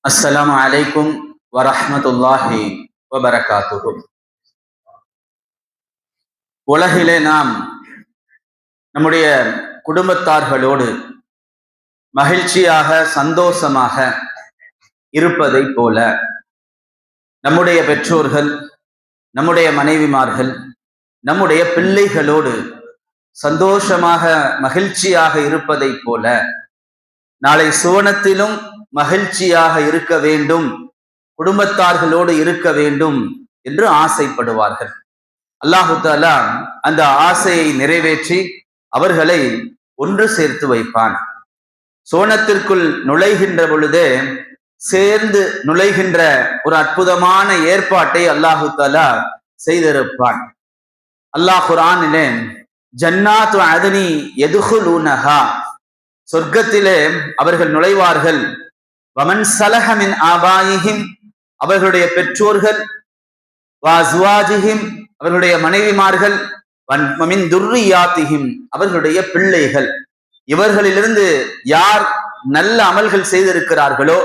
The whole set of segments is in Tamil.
அஸ்ஸலாமு அலைக்கும் வரஹ்மத்துல்லாஹி வபரகாத்துஹு. உலகிலே நாம் நம்முடைய குடும்பத்தார்களோடு மகிழ்ச்சியாக சந்தோஷமாக இருப்பதை போல நம்முடைய பெற்றோர்கள், நம்முடைய மனைவிமார்கள், நம்முடைய பிள்ளைகளோடு சந்தோஷமாக மகிழ்ச்சியாக இருப்பதை போல நாளை சுவனத்திலும் மகிழ்ச்சியாக இருக்க வேண்டும், குடும்பத்தார்களோடு இருக்க வேண்டும் என்று ஆசைப்படுவார்கள். அல்லாஹு தஆலா அந்த ஆசையை நிறைவேற்றி அவர்களை ஒன்று சேர்த்து வைப்பான். சோனத்திற்குள் நுழைகின்ற பொழுதே சேர்ந்து நுழைகின்ற ஒரு அற்புதமான ஏற்பாட்டை அல்லாஹு தஆலா செய்திருப்பான். அல்லாஹ் குர்ஆனிலே ஜன்னாத்து அத்னி யதுகுலூனஹா, சொர்க்கத்திலே அவர்கள் நுழைவார்கள். வமன் ஸலஹ மின் ஆபாயிஹிம், அவர்களுடைய பெற்றோர்கள், வஅஸ்வாஜிஹிம், அவர்களுடைய மனைவிமார்கள், வமின் துர்ரியாத்திஹிம், அவர்களுடைய பிள்ளைகள், இவர்களிலிருந்து யார் நல்ல அமல்கள் செய்திருக்கிறார்களோ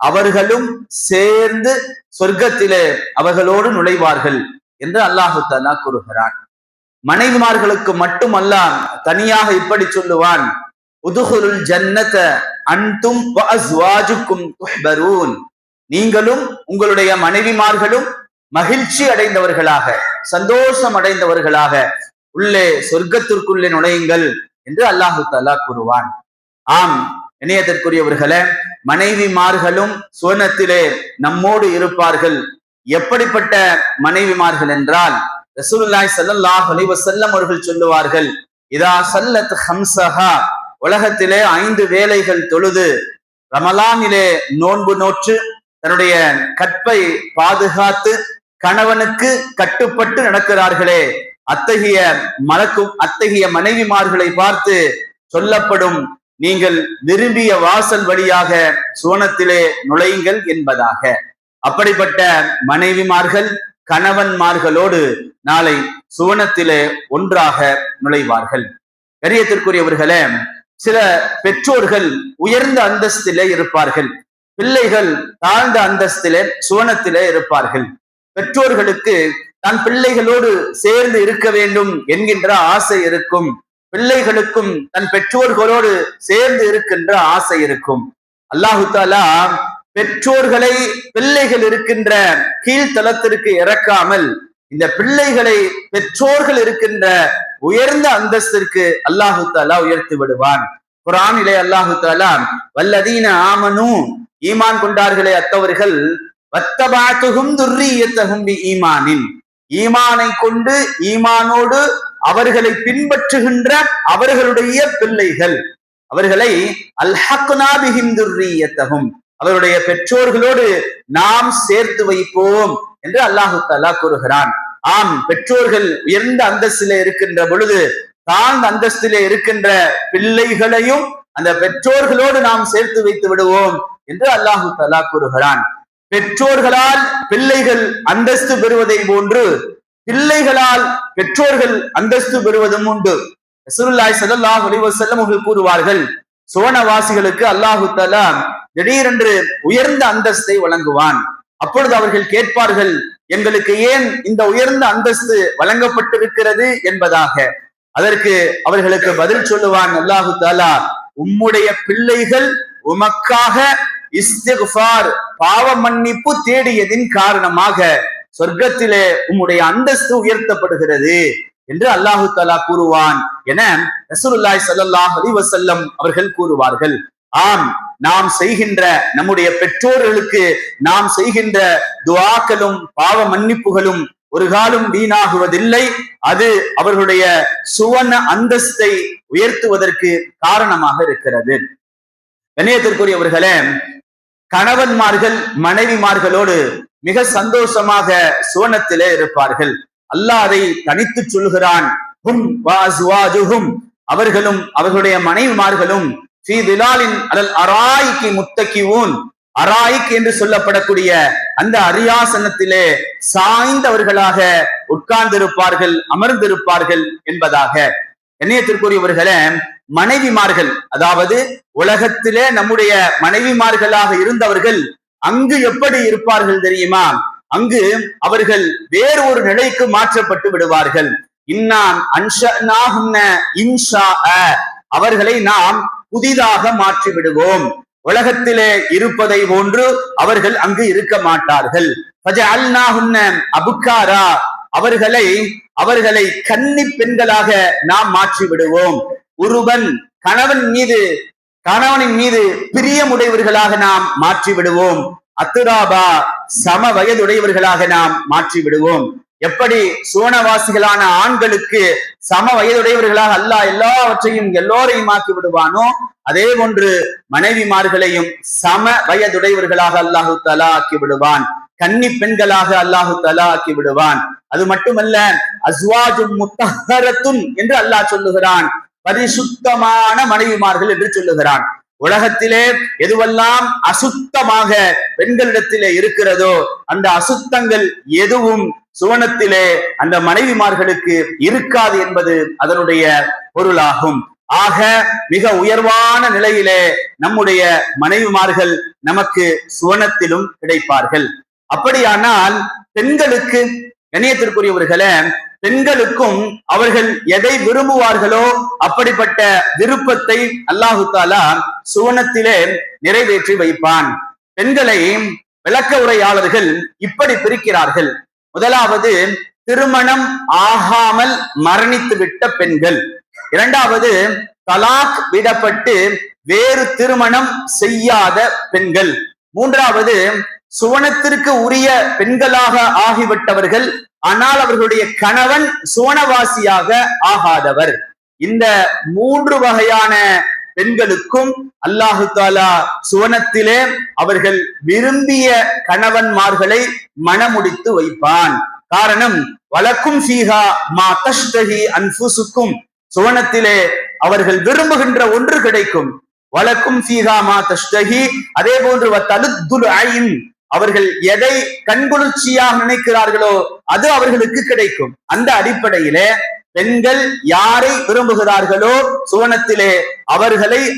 அவர்களும் சேர்ந்து சொர்க்கத்திலே அவர்களோடு நுழைவார்கள் என்று அல்லாஹு தஆலா கூறுகிறான். மனைவிமார்களுக்கு மட்டும் அல்லாஹ் தனியாக இப்படி சொல்லுவான், உதுகுலுல் ஜன்னத அன்தும் வ அஸ்வாஜுக்கும் துஹ்பரூன், நீங்களும் உங்களுடைய மனைவிமார்களும் மகிழ்ச்சி அடைந்தவர்களாக, சந்தோஷம் அடைந்தவர்களாக உள்ளே சொர்க்கத்திற்குள்ளே நுழையுங்கள் என்று அல்லாஹு தஆலா கூறுவான். ஆம், இணையத்திற்குரியவர்களே, மனைவிமார்களும் சுவனத்திலே நம்மோடு இருப்பார்கள். எப்படிப்பட்ட மனைவிமார்கள் என்றால், ரசூலுல்லாஹி ஸல்லல்லாஹு அலைஹி வஸல்லம் அவர்கள் சொல்லுவார்கள், இதா ஸல்லத் ஹம்ஸஹா, உலகத்திலே 5 வேளைகள் தொழுது ரமலானிலே நோன்பு நோற்று தன்னுடைய கற்பை பாதுகாத்து கணவனுக்கு கட்டுப்பட்டு நடக்கிறார்களே, அத்தகைய மனைவிமார்களை பார்த்து சொல்லப்படும், நீங்கள் விரும்பிய வாசல் வழியாக சுவனத்திலே நுழையுங்கள் என்பதாக. அப்படிப்பட்ட மனைவிமார்கள் கணவன்மார்களோடு நாளை சுவனத்திலே ஒன்றாக நுழைவார்கள். கரியத்திற்குரியவர்களே, சில பெற்றோர்கள் உயர்ந்த அந்தஸ்திலே இருப்பார்கள், பிள்ளைகள் தாழ்ந்த அந்தஸ்திலே சுவனத்திலே இருப்பார்கள். பெற்றோர்களுக்கு தன் பிள்ளைகளோடு சேர்ந்து இருக்க வேண்டும் என்கின்ற ஆசை இருக்கும், பிள்ளைகளுக்கும் தன் பெற்றோர்களோடு சேர்ந்து இருக்கின்ற ஆசை இருக்கும். அல்லாஹு தஆலா பெற்றோர்களை பிள்ளைகள் இருக்கின்ற கீழ்த்தளத்திற்கு இறக்காமல் இந்த பிள்ளைகளை பெற்றோர்கள் இருக்கின்ற உயர்ந்த அந்தஸ்திற்கு அல்லாஹு தஆலா உயர்த்தி விடுவான். குர்ஆனிலே அல்லாஹு தஆலா வல்லதீன ஆமனு, ஈமான் கொண்டார்களே அத்தவர்கள், வத்தபஅதுஹும் துர்ரியத்தஹும் பிஈமானின், ஈமானை கொண்டு ஈமானோடு அவர்களை பின்பற்றுகின்ற அவர்களுடைய பிள்ளைகள், அவர்களை அல்ஹக்னா பிஹிம் துர்ரியத்தஹும், அவருடைய பெற்றோர்களோடு நாம் சேர்த்து வைப்போம் என்று அல்லாஹு தஆலா கூறுகிறான். ஆம், பெற்றோர்கள் உயர்ந்த அந்தஸ்திலே இருக்கின்ற பொழுது தாழ்ந்த அந்தஸ்திலே இருக்கின்ற பிள்ளைகளையும் அந்த பெற்றோர்களோடு நாம் சேர்த்து வைத்து விடுவோம் என்று அல்லாஹு தஆலா கூறுகிறான். பெற்றோர்களால் பிள்ளைகள் அந்தஸ்து பெறுவதை போன்று பிள்ளைகளால் பெற்றோர்கள் அந்தஸ்து பெறுவதும் உண்டு. ரசூலுல்லாஹி ஸல்லல்லாஹு அலைஹி வஸல்லம் அவர்கள் கூறுவார்கள், சுவனவாசிகளுக்கு அல்லாஹு தஆலா திடீரென்று உயர்ந்த அந்தஸ்தை வழங்குவான். அப்பொழுது அவர்கள் கேட்பார்கள், எங்களுக்கு ஏன் இந்த உயர்ந்த அந்தஸ்து வழங்கப்பட்டிருக்கிறது என்பதாக. அதற்கு அவர்களுக்கு பதில் சொல்லுவான் அல்லாஹு தஆலா, உம்முடைய பிள்ளைகள் உமக்காக இஸ்திக்ஃபார், பாவ மன்னிப்பு தேடியதின் காரணமாக சொர்க்கத்திலே உம்முடைய அந்தஸ்து உயர்த்தப்படுகிறது என்று அல்லாஹு தஆலா கூறுவான் என ரசூலுல்லாஹி ஸல்லல்லாஹு அலைஹி வஸல்லம் அவர்கள் கூறுவார்கள். ஆம், நாம் செய்கின்ற நம்முடைய பெற்றோர்களுக்கு நாம் செய்கின்ற துஆக்களும் பாவ மன்னிப்புகளும் ஒரு காலம் வீணாகுவதில்லை. அது அவர்களுடைய சுவன அந்தஸ்தை உயர்த்துவதற்கு காரணமாக இருக்கிறது. கண்ணியத்திற்குரியவர்களே, கணவன்மார்கள் மனைவிமார்களோடு மிக சந்தோஷமாக சுவனத்திலே இருப்பார்கள். அல்லாஹ் அதை தனித்து சொல்கிறான், ஹும் வஅஸ்வாஜுஹும், அவர்களும் அவர்களுடைய மனைவிமார்களும் ஃபீ திலாலின் அலல் அராயிகி முத்தகிவூன், அராயிக் என்று சொல்லப்படக்கூடிய அந்த அரியாசனத்திலே சாய்ந்தவர்களாக உட்கார்ந்திருப்பார்கள், அமர்ந்திருப்பார்கள் என்பதாக. கண்ணியத்திற்குரியவர்களே, மனைவிமார்கள், அதாவது உலகத்திலே நம்முடைய மனைவிமார்களாக இருந்தவர்கள் அங்கு எப்படி இருப்பார்கள் தெரியுமா? அங்கு அவர்கள் வேறு ஒரு நிலைக்கு மாற்றப்பட்டு விடுவார்கள். இன்னான் அன்ஷஅனாஹுன்ன இன்ஷாஅ, அவர்களை நாம் புதிதாக மாற்றி விடுவோம். உலகத்திலே இருப்பதை போன்று அவர்கள் அங்கு இருக்க மாட்டார்கள். ஃபஜஅல்னாஹுன்ன அபுக்காரா, அவர்களை கன்னி பெண்களாக நாம் மாற்றி விடுவோம். உருபன், கணவனின் மீது பிரியமுடையவர்களாக நாம் மாற்றி விடுவோம். அத்துராபா, சம வயதுடையவர்களாக நாம் மாற்றி விடுவோம். எப்படி சுவனவாசிகளான ஆண்களுக்கு சம வயதுடையவர்களாக அல்லாஹ் எல்லாவற்றையும் எல்லோரையும் ஆக்கி விடுவானோ, அதே போன்று மனைவிமார்களையும் சம வயதுடையவர்களாக அல்லாஹு தஆலா ஆக்கி விடுவான். கன்னி பெண்களாக அல்லாஹு தஆலா ஆக்கி விடுவான். அது மட்டுமல்ல, அஸ்வாஜும் முத்தஹரத்துன் என்று அல்லாஹ் சொல்லுகிறான். பரிசுத்தமான மனைவிமார்கள் என்று சொல்லுகிறான். உலகத்திலே எதுவெல்லாம் அசுத்தமாக பெண்களிடத்திலே இருக்கிறதோ அந்த அசுத்தங்கள் எதுவும் சுவனத்திலே அந்த மனைவிமார்களுக்கு இருக்காது என்பது அதனுடைய பொருளாகும். ஆக மிக உயர்வான நிலையிலே நம்முடைய மனைவிமார்கள் நமக்கு சுவனத்திலும் கிடைப்பார்கள். அப்படியானால் பெண்களுக்கு, கண்ணியத்திற்குரியவர்களே, பெண்களுக்கும் அவர்கள் எதை விரும்புவார்களோ அப்படிப்பட்ட விருப்பத்தை அல்லாஹு தஆலா சுவனத்திலே நிறைவேற்றி வைப்பான். பெண்களை விளக்க உரையாளர்கள் இப்படி பிரிக்கிறார்கள். முதலாவது, திருமணம் ஆகாமல் மரணித்து விட்ட பெண்கள். இரண்டாவது, தலாக் விடப்பட்டு வேறு திருமணம் செய்யாத பெண்கள். மூன்றாவது, சுவனத்திற்கு உரிய பெண்களாக ஆகிவிட்டவர்கள், ஆனால் அவர்களுடைய கணவன் சுவனவாசியாக ஆகாதவர். இந்த மூன்று வகையான பெண்களுக்கும் அல்லாஹு தஆலா சுவனத்திலே அவர்கள் விரும்பிய கணவன்மார்களை மணமுடித்து வைப்பான். காரணம், வலக்கும் ஃபீஹா மா தஷ்தஹி அன்ஃபுசுக்கும், சுவனத்திலே அவர்கள் விரும்புகின்ற ஒன்று கிடைக்கும். வலக்கும் ஃபீஹா மா தஷ்தஹி, அதே போன்று வதலுத்துல் ஐன், அவர்கள் எதை கண்குளிர்ச்சியாக நினைக்கிறார்களோ அது அவர்களுக்கு கிடைக்கும். அந்த அடிப்படையிலே பெண்கள் யாரை விரும்புகிறார்களோ சுவனத்திலே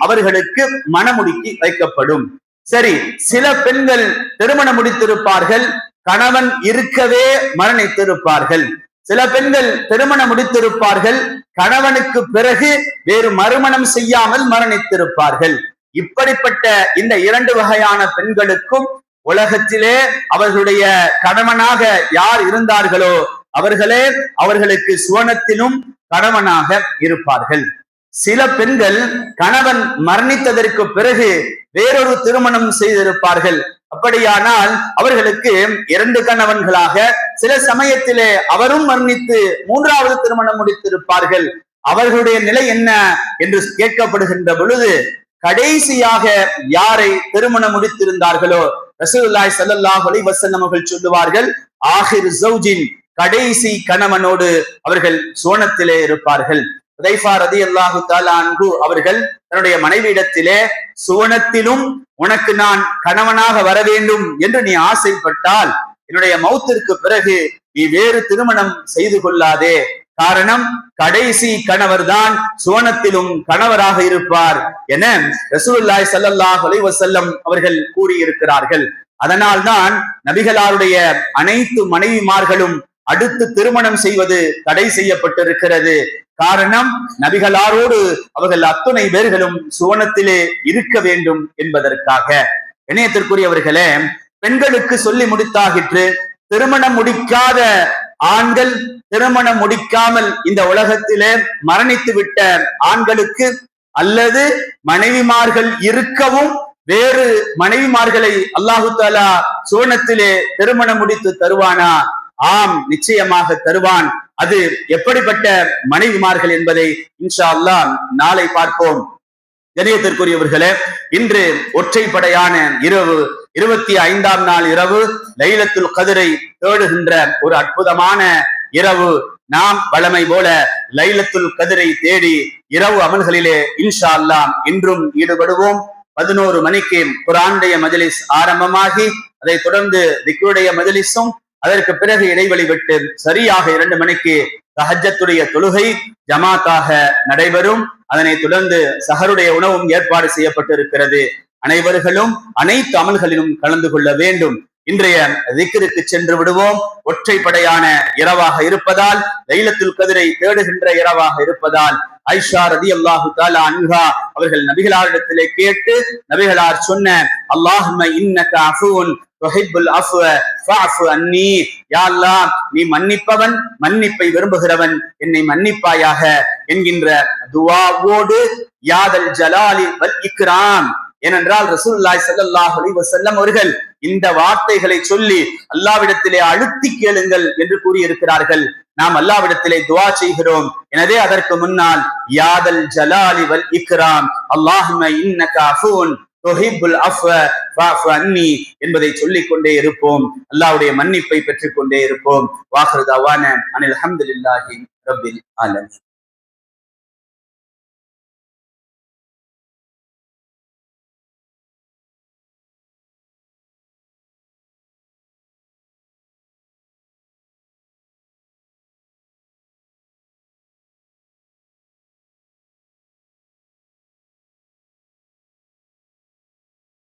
அவர்களுக்கு மணமுடிக்கி வைக்கப்படும். சரி, சில பெண்கள் திருமணம் முடித்திருப்பார்கள், கணவன் இருக்கவே மரணித்திருப்பார்கள். சில பெண்கள் திருமணம் முடித்திருப்பார்கள், கணவனுக்கு பிறகு வேறு மறுமணம் செய்யாமல் மரணித்திருப்பார்கள். இப்படிப்பட்ட இந்த இரண்டு வகையான பெண்களுக்கும் உலகத்திலே அவர்களுடைய கணவனாக யார் இருந்தார்களோ அவர்களே அவர்களுக்கு சுவனத்திலும் கணவனாக இருப்பார்கள். சில பெண்கள் கணவன் மரணித்ததற்கு பிறகு வேறொரு திருமணம் செய்திருப்பார்கள். அப்படியானால் அவர்களுக்கு இரண்டு கணவன்களாக, சில சமயத்திலே அவரும் மரணித்து மூன்றாவது திருமணம் முடித்திருப்பார்கள். அவர்களுடைய நிலை என்ன என்று கேட்கப்படுகின்ற பொழுது, கடைசியாக யாரை திருமணம் முடித்திருந்தார்களோ ரசூலுல்லாஹி ஸல்லல்லாஹு அலைஹி வஸல்லம் அவர்கள் சொல்லுவார்கள், ஆகிர் ஜௌஜின், கடைசி கணவனோடு அவர்கள் சுவனத்திலே இருப்பார்கள். ஹுதைஃபா ரலியல்லாஹு தஆலா அன்ஹு அவர்கள் தன்னுடைய மனைவியிடத்திலே, சுவனத்திலும் உனக்கு நான் கணவனாக வர வேண்டும் என்று நீ ஆசைப்பட்டால் என்னுடைய மௌத்திற்கு பிறகு நீ வேறு திருமணம் செய்து கொள்ளாதே. காரணம், கடைசி கணவர் தான் சுவனத்திலும் கணவராக இருப்பார் என ரசூலுல்லாஹி ஸல்லல்லாஹு அலைஹி வஸல்லம் அவர்கள் கூறியிருக்கிறார்கள். அதனால்தான் நபிகளாருடைய அனைத்து மனைவிமார்களும் அடுத்து திருமணம் செய்வது தடை செய்யப்பட்டிருக்கிறது. காரணம், நபிகளாரோடு அவர்கள் அத்துணை பேர்களும் சுவனத்திலே இருக்க வேண்டும் என்பதற்காக. இணையத்திற்குரியவர்களே, பெண்களுக்கு சொல்லி முடித்தாகிற்று. திருமணம் முடிக்காத ஆண்கள், திருமணம் முடிக்காமல் இந்த உலகத்திலே மரணித்து விட்ட ஆண்களுக்கு, அல்லது மனைவிமார்கள் இருக்கவும் வேறு மனைவிமார்களை அல்லாஹு தஆலா சுவனத்திலே திருமணம் முடித்து தருவானா? ஆம், நிச்சயமாக தருவான். அது எப்படிப்பட்ட மனைவிமார்கள் என்பதை இன்ஷா அல்லாஹ் நாளை பார்ப்போம். கண்ணியத்திற்குரியவர்களே, இன்று ஒற்றைப்படையான இரவு, 25ஆம் நாள் இரவு, லைலத்துல் கத்ரை தேடுகின்ற ஒரு அற்புதமான இரவு. நாம் வழமை போல லைலத்துல் கத்ரை தேடி இரவு அமல்களிலே இன்ஷா அல்லாஹ் இன்றும் ஈடுபடுவோம். 11 மணிக்கு குர்ஆனுடைய மஜ்லிஸ் ஆரம்பமாகி அதை தொடர்ந்து திக்ருடைய மஜ்லிஸும், அதற்கு பிறகு இடைவெளி விட்டு சரியாக 2 மணிக்கு தஹஜ்ஜத்துடைய தொழுகை ஜமாத்தாக நடைபெறும். அதனை தொடர்ந்து சஹருடைய உணவும் ஏற்பாடு செய்யப்பட்டிருக்கிறது. அனைவர்களும் அனைத்து அமல்களிலும் கலந்து கொள்ள வேண்டும். இன்றைய திக்ருக்கு சென்று விடுவோம். ஒற்றைப்படையான இரவாக இருப்பதால், லைலத்துல் கத்ரை தேடுகின்ற இரவாக இருப்பதால், ஆயிஷா ரலியல்லாஹு தஆலா அன்ஹா அவர்கள் நபிகளாரிடத்திலே கேட்டு, நபிகளார் சொன்ன அல்லாஹும்ம இன்னக அஃபுன் துஹிப்புல் அஃப்வ ஃபஅஃபு அன்னி, யா அல்லாஹ் நீ மன்னிப்பவன், மன்னிப்பை விரும்புகிறவன், என்னை மன்னிப்பாயாக என்கின்ற துஆவோடு யாதல் ஜலாலி வல் இக்ராம். ஏனென்றால் ரசூலுல்லாஹி ஸல்லல்லாஹு அலைஹி வஸல்லம் அவர்கள் இந்த வார்த்தைகளை சொல்லி அல்லாஹ்விடத்திலே அழுத்தி கேளுங்கள் என்று கூறியிருக்கிறார்கள். நாம் அல்லாஹ்விடத்திலே துஆ செய்கிறோம். எனவே அதற்கு முன்னால் யாதல் ஜலாலி வல் இக்ராம் அல்லாஹும்ம இன்னக அஃபுன் துஹிப்புல் அஃப்வ ஃபஅஃபு அன்னி என்பதை சொல்லிக் கொண்டே இருப்போம். அல்லாஹ்வுடைய மன்னிப்பை பெற்றுக் கொண்டே இருப்போம். வாஹிரு தவானா அனில் ஹம்துலில்லாஹி ரப்பில் ஆலமீன்.